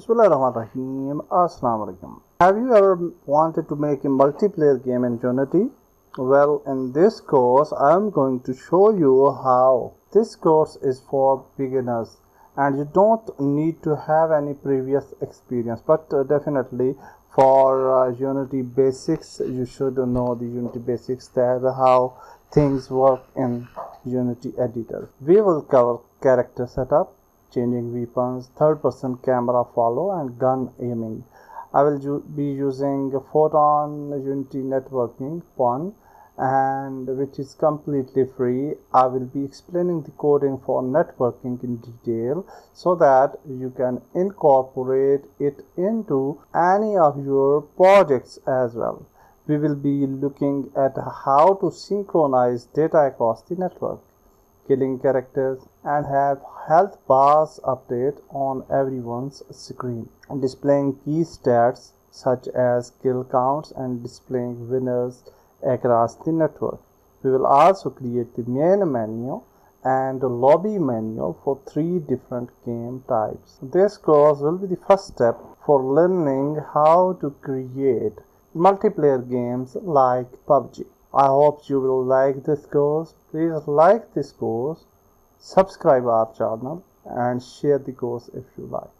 Bismillahirrahmanirrahim. Assalamu alaikum. Have you ever wanted to make a multiplayer game in Unity? Well, in this course, I am going to show you how. This course is for beginners and you don't need to have any previous experience, but definitely for Unity basics, you should know the Unity basics, that how things work in Unity editor. We will cover character setup, changing weapons, third-person camera follow, and gun aiming. I will be using Photon Unity Networking (PUN), and which is completely free. I will be explaining the coding for networking in detail so that you can incorporate it into any of your projects as well. We will be looking at how to synchronize data across the network, killing characters, and have health bars update on everyone's screen, displaying key stats such as kill counts and displaying winners across the network. We will also create the main menu and the lobby menu for 3 different game types. This course will be the first step for learning how to create multiplayer games like PUBG. I hope you will like this course. Please like this course, subscribe our channel, and share the course if you like.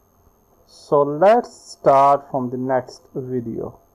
So let's start from the next video.